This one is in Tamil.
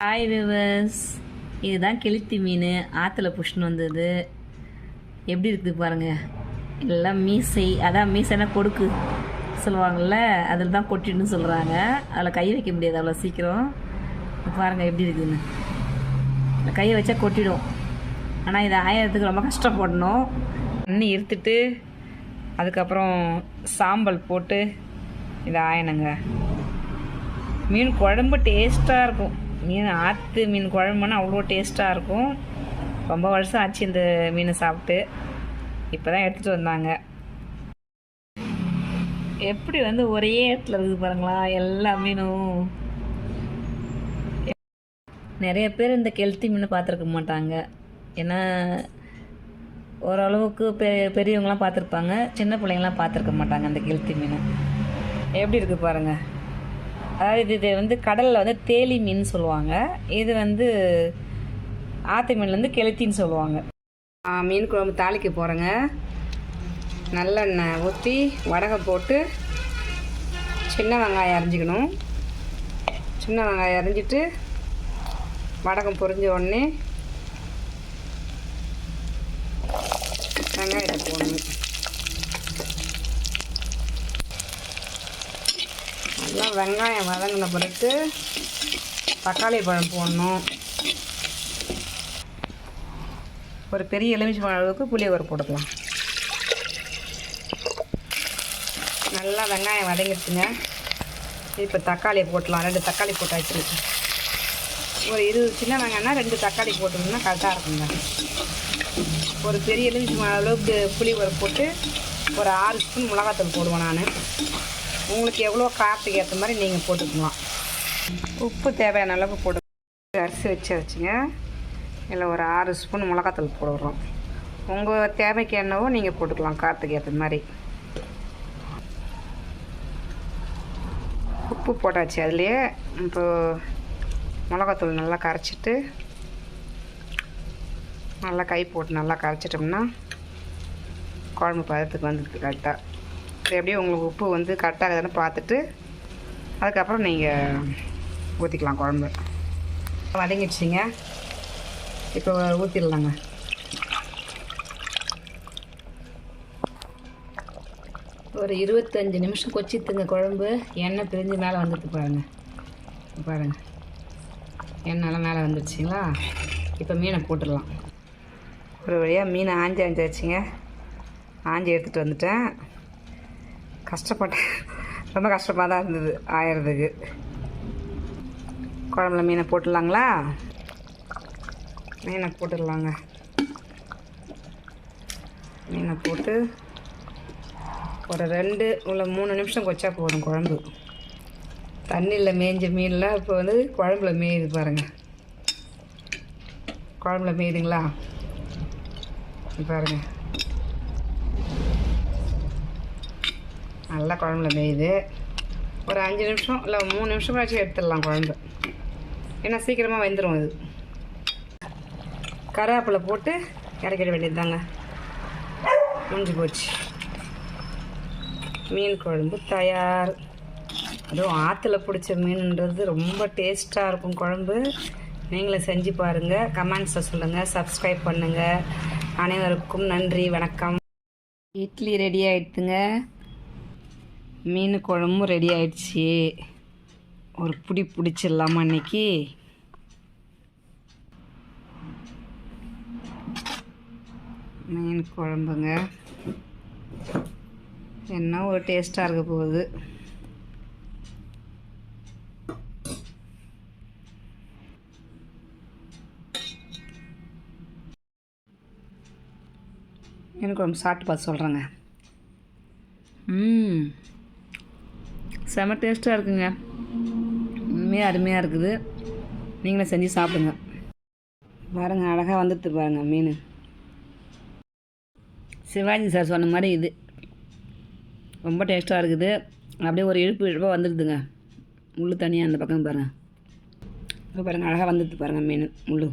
ஹாய் விவர்ஸ், இதுதான் கெளுத்தி மீன். ஆற்றுல புஷ்னு வந்தது. எப்படி இருக்குது பாருங்கள். எல்லாம் மீசை, அதான் மீசைனா கொடுக்கு சொல்லுவாங்கள்ல, அதில் தான் கொட்டின்னு சொல்கிறாங்க. அதில் கை வைக்க முடியாது அவ்வளோ சீக்கிரம். பாருங்கள் எப்படி இருக்குதுன்னு. கையை வச்சா கொட்டிடும். ஆனால் இதை ஆயறதுக்கு ரொம்ப கஷ்டப்படணும். தண்ணி இருத்துட்டு அதுக்கப்புறம் சாம்பல் போட்டு இதை ஆயணுங்க. மீன் குழம்பு டேஸ்ட்டாக இருக்கும். மீன் ஆற்று மீன் குழம்புன்னா அவ்வளோ டேஸ்ட்டாக இருக்கும். ரொம்ப வருஷம் ஆச்சு இந்த மீனை சாப்பிட்டு. இப்போ தான் எடுத்துகிட்டு வந்தாங்க. எப்படி ஒரே இடத்துல இருக்குது பாருங்களா எல்லா மீனும். நிறைய பேர் இந்த கெளுத்தி மீன் பார்த்துருக்க மாட்டாங்க. ஏன்னா ஓரளவுக்கு பெரியவங்களாம் பார்த்துருப்பாங்க, சின்ன பிள்ளைங்களாம் பார்த்துருக்க மாட்டாங்க அந்த கெளுத்தி மீன். எப்படி இருக்குது பாருங்கள். அதாவது இது கடலில் தேலி மீன் சொல்லுவாங்க. இது ஆற்று மீன் கெளுத்தின்னு சொல்லுவாங்க. மீன் குழம்பு தாளிக்க போகிறேங்க. நல்லெண்ணெய் ஊற்றி வடகம் போட்டு சின்ன வெங்காயம் அரிஞ்சிக்கணும். சின்ன வெங்காயம் அரிஞ்சிட்டு வடகம் பொரிஞ்ச உடனே வெங்காயத்தை போடணும். நல்லா வெங்காயம் வதங்கின பிறகு தக்காளி பழம் போடணும். ஒரு பெரிய எலுமிச்சை பழம் அளவுக்கு புளியோகரை போட்டுக்கலாம். நல்லா வெங்காயம் வதங்கிடுச்சுங்க. இப்போ தக்காளியை போட்டலாம். 2 தக்காளி போட்டாச்சு. ஒரு 20 சின்ன வெங்காயம்னா 2 தக்காளி போட்டோம்னா கரெக்டாக இருக்குங்க. ஒரு பெரிய எலுமிச்சை பழம் அளவுக்கு புளியோகரை போட்டு ஒரு 6 ஸ்பூன் மிளகாத்தூள் போடுவேன் நான். உங்களுக்கு எவ்வளோ காரத்துக்கு ஏற்ற மாதிரி நீங்கள் போட்டுக்கலாம். உப்பு தேவையான அளவுக்கு போட்டு அரிசி வச்சுங்க. இதில் ஒரு 6 ஸ்பூன் மிளகாத்தூள் போடுறோம். உங்கள் தேவைக்கு என்னவோ நீங்கள் போட்டுக்கலாம் காரத்துக்கு ஏற்ற மாதிரி. உப்பு போட்டாச்சு. அதுலேயே இப்போ மிளகாத்தூள் நல்லா கரைச்சிட்டு நல்லா கை போட்டு நல்லா கரைச்சிட்டோம்னா குழம்பு பதத்துக்கு வந்துடுது கரெக்டாக. எப்படியும் உங்களுக்கு உப்பு கரெக்டாக இருக்குதுன்னு பார்த்துட்டு அதுக்கப்புறம் நீங்கள் ஊற்றிக்கலாம். குழம்பு வதங்கிடுச்சிங்க. இப்போ ஊற்றிடலாங்க. ஒரு 25 நிமிஷம் கொச்சித்துங்க குழம்பு. எண்ணெய் பிரிஞ்சு மேலே வந்துட்டு பாருங்கள். எண்ணெய்லாம் மேலே வந்துடுச்சிங்களா. இப்போ மீனை போட்டுடலாம். ஒரு வழியாக மீனை ஆஞ்சாச்சுங்க. ஆஞ்சி எடுத்துகிட்டு வந்துட்டேன். கஷ்டப்பட்டேன், ரொம்ப கஷ்டமாக தான் இருந்தது ஆயிரத்துக்கு. குழம்புல மீனை போட்டுடலாங்களா. மீனை போட்டுடலாங்க. மீனை போட்டு ஒரு 2 இல்லை 3 நிமிஷம் கொச்சா போதும் குழம்பு. தண்ணியில் மேய்ஞ்ச மீனில் இப்போ குழம்புல மேயுது பாருங்கள். குழம்புல மேயுதுங்களா பாருங்கள். நல்லா குழம்புல மேயுது. ஒரு 5 நிமிஷம் இல்லை 3 நிமிஷம் ஆச்சு எடுத்துடலாம் குழம்பு. ஏன்னா சீக்கிரமாக வெந்துடும். இது கருவேப்பிலை போட்டு இறக்கிட வேண்டியது தாங்க. முடிஞ்சு போச்சு. மீன் குழம்பு தயார். அதுவும் ஆற்றுல பிடிச்ச மீனுன்றது ரொம்ப டேஸ்ட்டாக இருக்கும் குழம்பு. நீங்களும் செஞ்சு பாருங்கள். கமெண்ட்ஸை சொல்லுங்கள். சப்ஸ்கிரைப் பண்ணுங்கள். அனைவருக்கும் நன்றி, வணக்கம். இட்லி ரெடி ஆகிடுதுங்க. மீன் குழம்பும் ரெடி ஆயிடுச்சு. ஒரு பிடிச்சிடலாமா அன்னைக்கு. மீன் குழம்புங்க என்ன ஒரு டேஸ்ட்டாக இருக்க போகுது. மீன் குழம்பு சாப்பிட்டு பார்த்து சொல்கிறேங்க. செம டேஸ்ட்டாக இருக்குங்க. உண்மையாக அருமையாக இருக்குது. நீங்களும் செஞ்சு சாப்பிடுங்க. பாருங்கள் அழகாக வந்துட்டு பாருங்கள் மீன். சிவாஜி சார் சொன்ன மாதிரி இது ரொம்ப டேஸ்ட்டாக இருக்குது. அப்படியே ஒரு இழுப்பாக வந்துடுதுங்க. முள் தனியாக அந்த பக்கம் பாருங்கள். பாருங்கள் அழகாக வந்துடுது பாருங்கள் மீன் முள்.